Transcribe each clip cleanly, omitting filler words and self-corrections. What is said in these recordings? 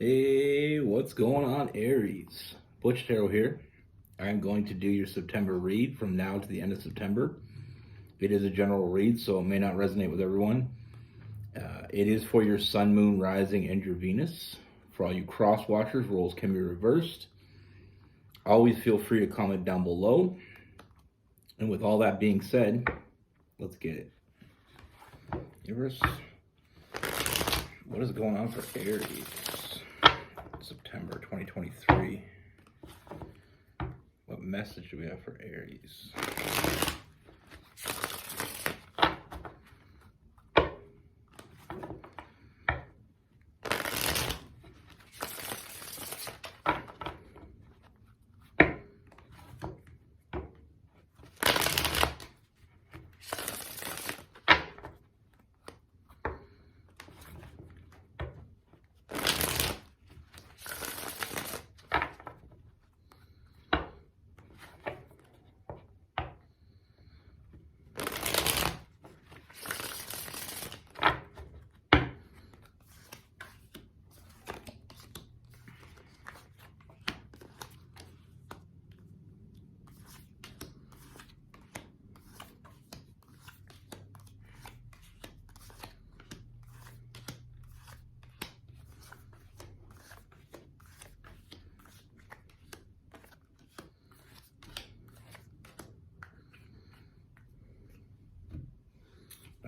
Hey, what's going on, Aries? Butch here. I'm going to do your September read from now to the end of September. It is a general read, so it may not resonate with everyone. It is for your Sun, Moon, Rising, and your Venus. For all you cross watchers, roles can be reversed. Always feel free to comment down below. And with all that being said, let's get it. Universe, what is going on for Aries? September 2023. What message do we have for Aries?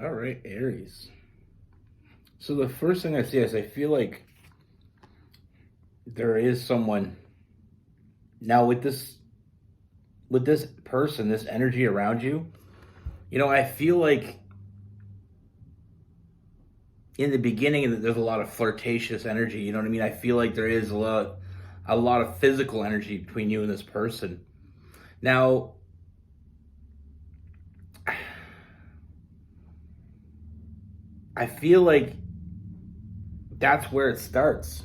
All right, Aries. So the first thing I see is I feel like there is someone now with this person, this energy around you. I feel like in the beginning there's a lot of flirtatious energy. You know what I mean? I feel like there is a lot of physical energy between you and this person. Now, I feel like that's where it starts.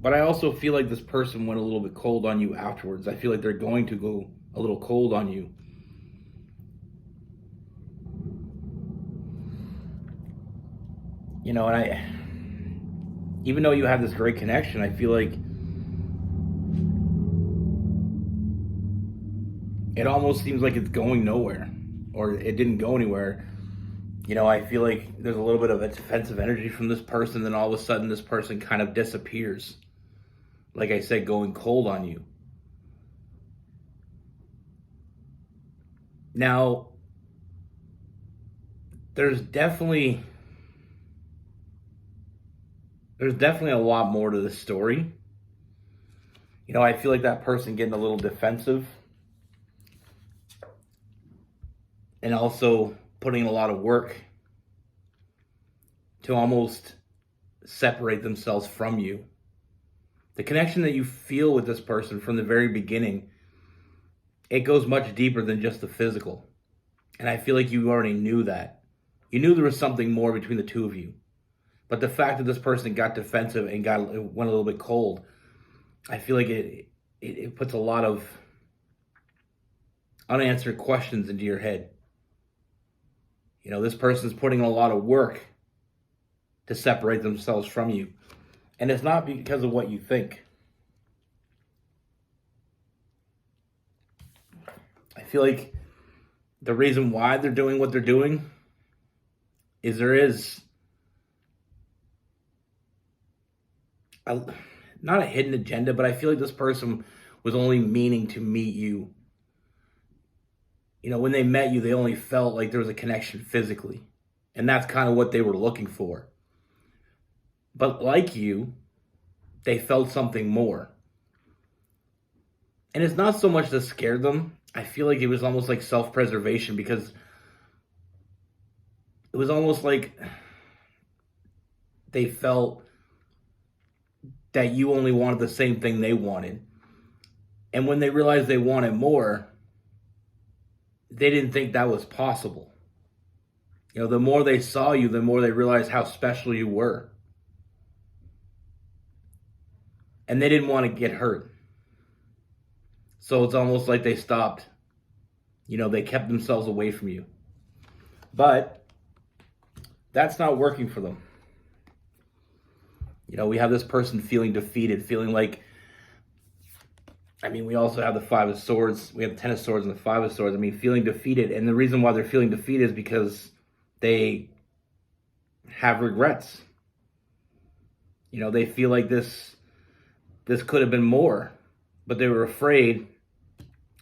But I also feel like this person went a little bit cold on you afterwards. I feel like they're going to go a little cold on you. And even though you have this great connection, I feel like it almost seems like it's going nowhere, or it didn't go anywhere. I feel like there's a little bit of a defensive energy from this person, then all of a sudden this person kind of disappears. Like I said, going cold on you. Now, there's definitely a lot more to this story. I feel like that person getting a little defensive and also putting a lot of work to almost separate themselves from you. The connection that you feel with this person from the very beginning, it goes much deeper than just the physical. And I feel like you already knew that. You knew there was something more between the two of you. But the fact that this person got defensive and went a little bit cold, I feel like it puts a lot of unanswered questions into your head. This person's putting in a lot of work to separate themselves from you. And it's not because of what you think. I feel like the reason why they're doing what they're doing is there is not a hidden agenda, but I feel like this person was only meaning to meet you. When they met you, they only felt like there was a connection physically. And that's kind of what they were looking for. But like you, they felt something more. And it's not so much that scared them. I feel like it was almost like self-preservation, because it was almost like they felt that you only wanted the same thing they wanted. And when they realized they wanted more, they didn't think that was possible. The more they saw you, the more they realized how special you were. And they didn't want to get hurt. So it's almost like they stopped. They kept themselves away from you. But that's not working for them. We have this person feeling defeated, feeling like, we also have the Five of Swords. We have the Ten of Swords and the Five of Swords. Feeling defeated. And the reason why they're feeling defeated is because they have regrets. They feel like this could have been more, but they were afraid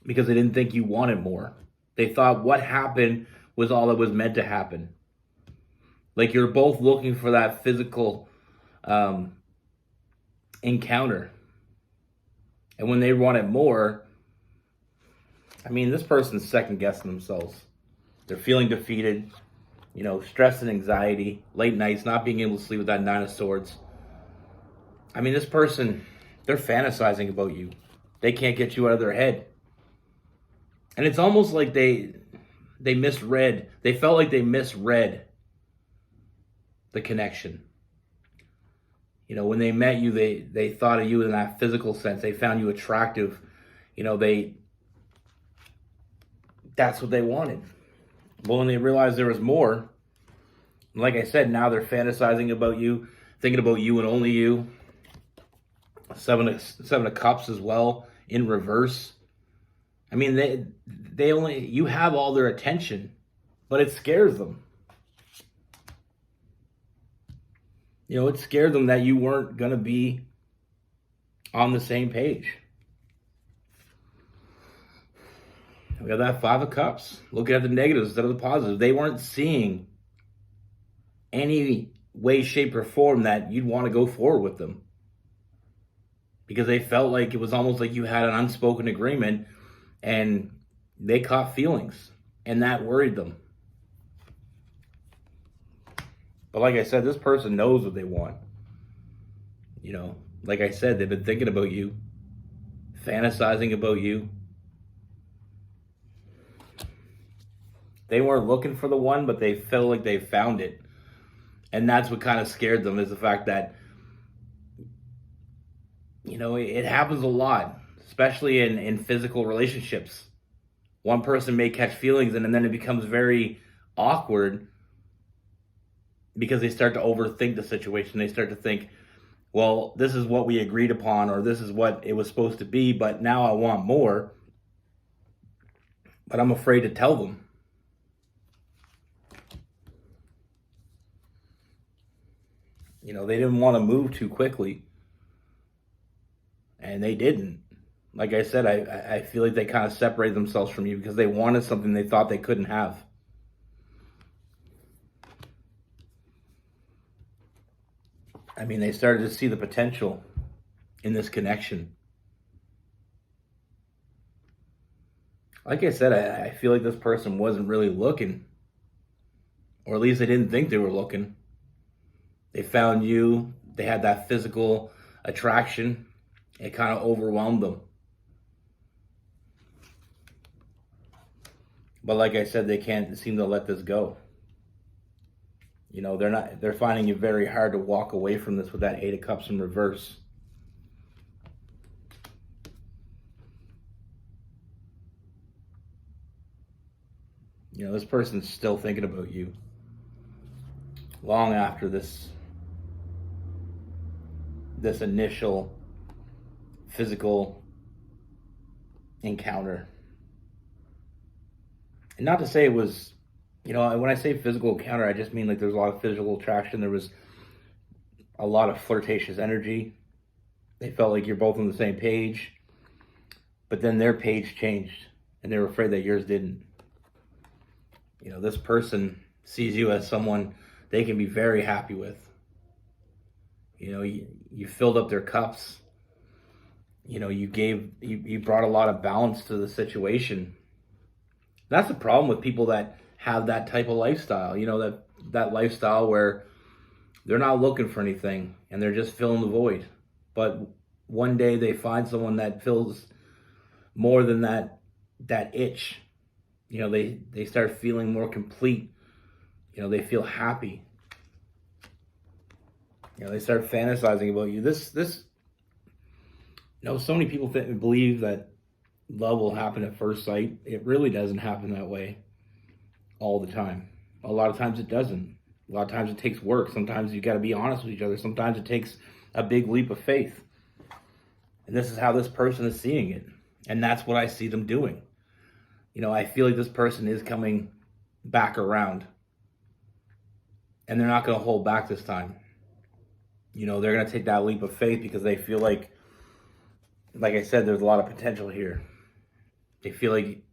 because they didn't think you wanted more. They thought what happened was all that was meant to happen. Like you're both looking for that physical encounter. And when they wanted more, this person's second guessing themselves. They're feeling defeated, stress and anxiety, late nights, not being able to sleep with that Nine of Swords. This person, they're fantasizing about you. They can't get you out of their head. And it's almost like they misread. They felt like they misread the connection. When they met you, they thought of you in that physical sense. They found you attractive. That's what they wanted. But when they realized there was more, like I said, now they're fantasizing about you, thinking about you and only you. Seven of Cups as well in reverse. They only, you have all their attention, but it scares them. It scared them that you weren't going to be on the same page. We got that Five of Cups. Looking at the negatives instead of the positives. They weren't seeing any way, shape, or form that you'd want to go forward with them. Because they felt like it was almost like you had an unspoken agreement and they caught feelings. And that worried them. But like I said, this person knows what they want. Like I said, they've been thinking about you, fantasizing about you. They weren't looking for the one, but they felt like they found it. And that's what kind of scared them, is the fact that, it happens a lot, especially in physical relationships. One person may catch feelings and then it becomes very awkward because they start to overthink the situation. They start to think, well, this is what we agreed upon, or this is what it was supposed to be, but now I want more. But I'm afraid to tell them. They didn't want to move too quickly. And they didn't. Like I said, I feel like they kind of separated themselves from you because they wanted something they thought they couldn't have. They started to see the potential in this connection. Like I said, I feel like this person wasn't really looking. Or at least they didn't think they were looking. They found you. They had that physical attraction. It kind of overwhelmed them. But like I said, they can't seem to let this go. They're finding it very hard to walk away from this with that Eight of Cups in reverse. This person's still thinking about you long after this initial physical encounter. And not to say it was, when I say physical encounter, I just mean like there's a lot of physical attraction. There was a lot of flirtatious energy. They felt like you're both on the same page. But then their page changed and they were afraid that yours didn't. This person sees you as someone they can be very happy with. You filled up their cups. You brought a lot of balance to the situation. That's the problem with people that have that type of lifestyle. That lifestyle where they're not looking for anything and they're just filling the void. But one day they find someone that fills more than that itch. They start feeling more complete. They feel happy. They start fantasizing about you. So many people believe that love will happen at first sight. It really doesn't happen that way all the time. A lot of times it doesn't. A lot of times it takes work. Sometimes you got to be honest with each other. Sometimes it takes a big leap of faith. And this is how this person is seeing it. And that's what I see them doing. I feel like this person is coming back around. And they're not going to hold back this time. They're going to take that leap of faith because they feel like I said, there's a lot of potential here. They feel like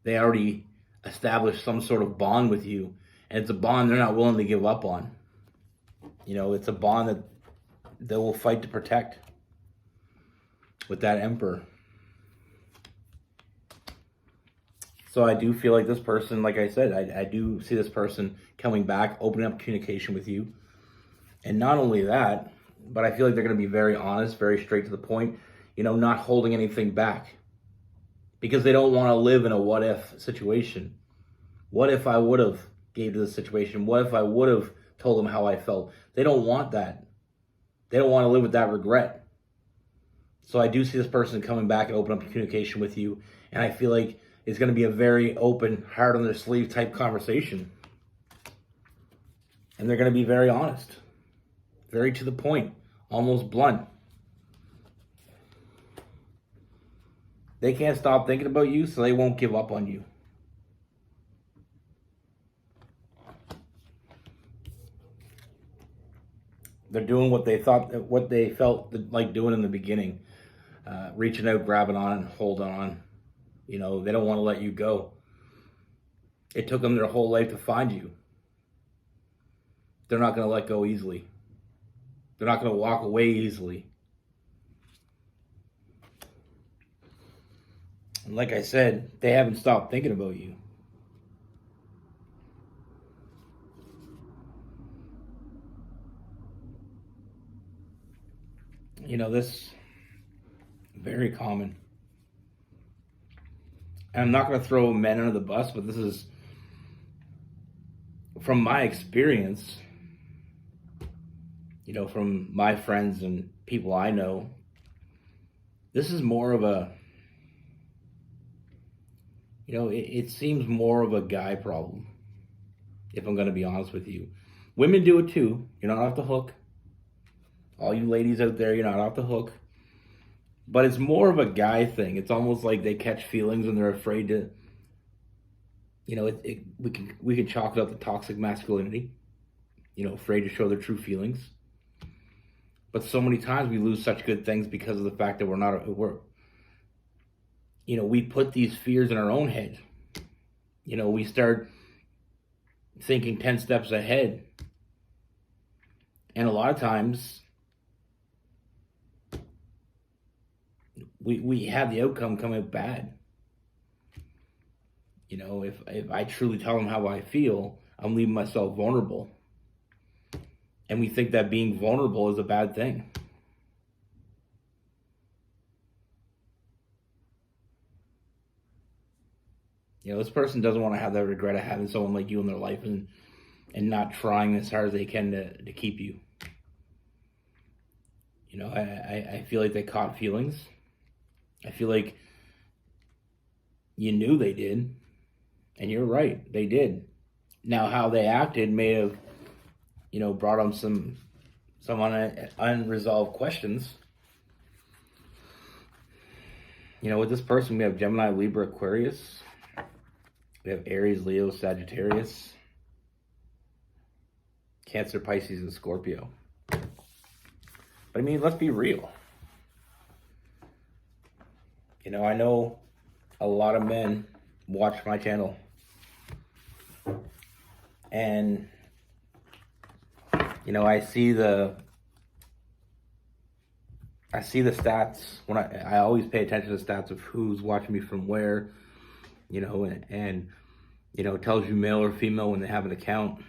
they already established some sort of bond with you. And it's a bond they're not willing to give up on. It's a bond that they will fight to protect with that Emperor. So I do feel like this person, like I said, I do see this person coming back, opening up communication with you. And not only that, but I feel like they're going to be very honest, very straight to the point, not holding anything back. Because they don't want to live in a what if situation. What if I would have gave to the situation? What if I would have told them how I felt? They don't want that. They don't want to live with that regret. So I do see this person coming back and open up communication with you. And I feel like it's going to be a very open, heart on their sleeve type conversation. And they're going to be very honest. Very to the point. Almost blunt. They can't stop thinking about you, so they won't give up on you. They're doing what they felt like doing in the beginning. Reaching out, grabbing on, and holding on. They don't want to let you go. It took them their whole life to find you. They're not going to let go easily. They're not going to walk away easily. And like I said, they haven't stopped thinking about you. This very common. And I'm not going to throw men under the bus, but this is from my experience, from my friends and people I know. This is more of a, it seems more of a guy problem, if I'm going to be honest with you. Women do it too. You're not off the hook. All you ladies out there, you're not off the hook. But it's more of a guy thing. It's almost like they catch feelings and they're afraid to, we can chalk it up to toxic masculinity. Afraid to show their true feelings. But so many times we lose such good things because of the fact that we put these fears in our own head. We start thinking 10 steps ahead. And a lot of times, we have the outcome come out bad. If I truly tell them how I feel, I'm leaving myself vulnerable. And we think that being vulnerable is a bad thing. This person doesn't want to have that regret of having someone like you in their life and not trying as hard as they can to keep you. I feel like they caught feelings. I feel like you knew they did. And you're right, they did. Now, how they acted may have, brought on some unresolved questions. With this person, we have Gemini, Libra, Aquarius. We have Aries, Leo, Sagittarius, Cancer, Pisces, and Scorpio. But let's be real. I know a lot of men watch my channel. And, I see the stats when I always pay attention to the stats of who's watching me from where, and it tells you male or female when they have an account.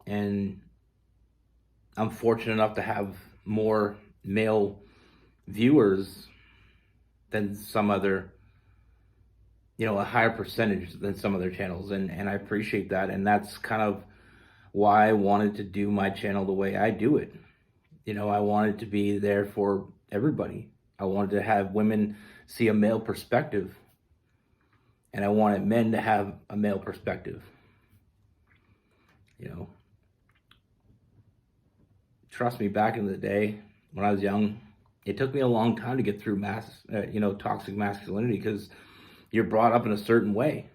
And I'm fortunate enough to have more male viewers than some other, a higher percentage than some other channels. And I appreciate that. And that's kind of why I wanted to do my channel the way I do it. I wanted to be there for everybody. I wanted to have women see a male perspective. And I wanted men to have a male perspective. trust me, back in the day when I was young, it took me a long time to get through toxic masculinity, because you're brought up in a certain way.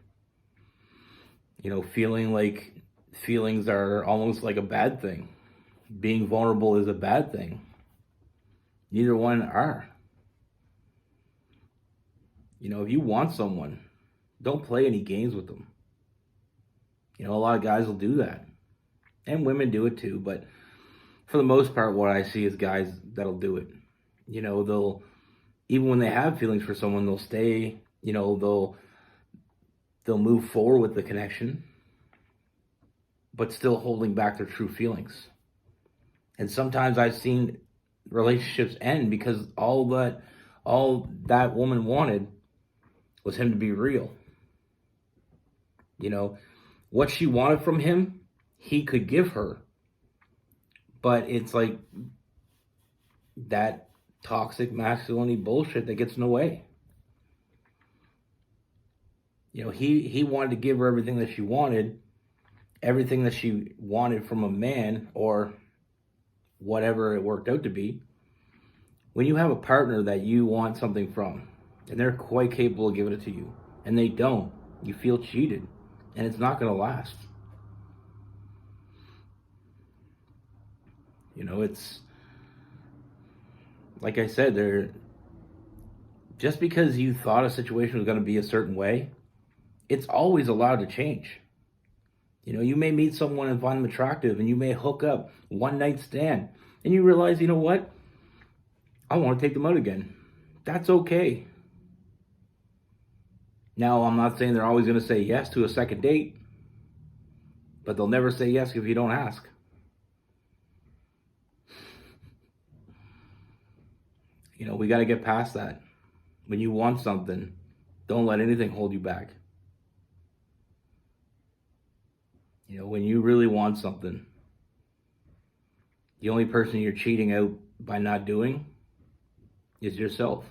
Feeling like feelings are almost like a bad thing. Being vulnerable is a bad thing. Neither one are. If you want someone, don't play any games with them. A lot of guys will do that. And women do it too, but for the most part, what I see is guys that'll do it. They'll, even when they have feelings for someone, they'll stay, they'll move forward with the connection, but still holding back their true feelings. And sometimes I've seen relationships end because all that woman wanted was him to be real. What she wanted from him, he could give her. But it's like that toxic masculinity bullshit that gets in the way. He wanted to give her everything that she wanted from a man, or whatever it worked out to be. When you have a partner that you want something from, and they're quite capable of giving it to you, and they don't, you feel cheated, and it's not going to last. It's like I said, just because you thought a situation was going to be a certain way, it's always allowed to change. You may meet someone and find them attractive, and you may hook up, one night stand, and you realize, what? I want to take them out again. That's okay. Now, I'm not saying they're always going to say yes to a second date, but they'll never say yes if you don't ask. We got to get past that. When you want something, don't let anything hold you back. When you really want something, the only person you're cheating out by not doing is yourself.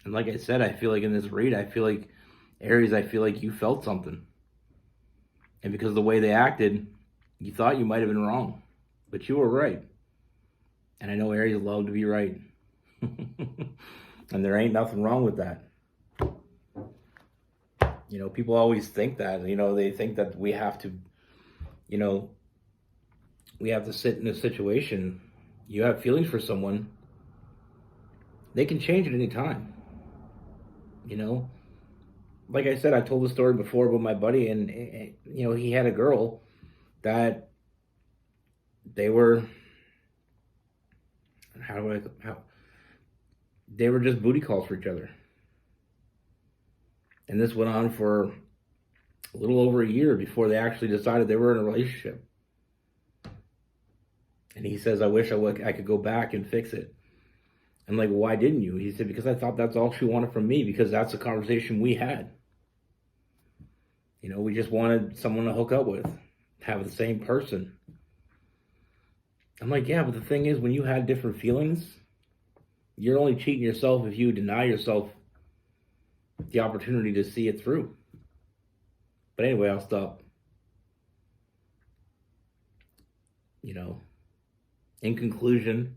And like I said, I feel like in this read, Aries, I feel like you felt something. And because of the way they acted, you thought you might have been wrong, but you were right. And I know Aries love to be right. And there ain't nothing wrong with that. People always think that, they think that we have to sit in a situation. You have feelings for someone, they can change at any time. Like I said, I told the story before about my buddy, and he had a girl that they were, they were just booty calls for each other. And this went on for a little over a year before they actually decided they were in a relationship. And he says, I wish I could go back and fix it. I'm like, well, why didn't you? He said, because I thought that's all she wanted from me, because that's the conversation we had. We just wanted someone to hook up with, have the same person. I'm like, yeah, but the thing is, when you had different feelings, you're only cheating yourself if you deny yourself the opportunity to see it through. But anyway, I'll stop. In conclusion,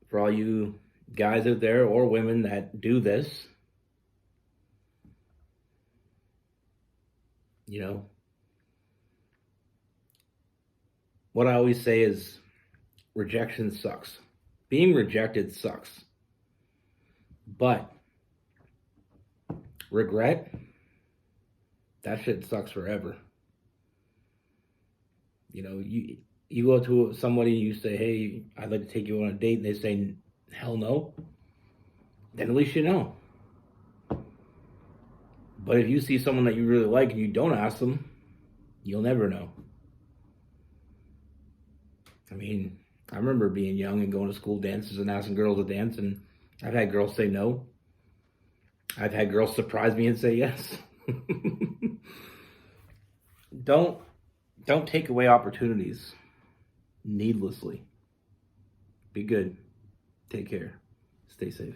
for all you guys out there or women that do this, what I always say is rejection sucks. Being rejected sucks. But regret, that shit sucks forever. You go to somebody, you say, hey, I'd like to take you on a date, and they say, hell no, then at least you know. But if you see someone that you really like and you don't ask them, you'll never know. I remember being young and going to school dances and asking girls to dance, and I've had girls say no. I've had girls surprise me and say yes. Don't take away opportunities needlessly. Be good. Take care. Stay safe.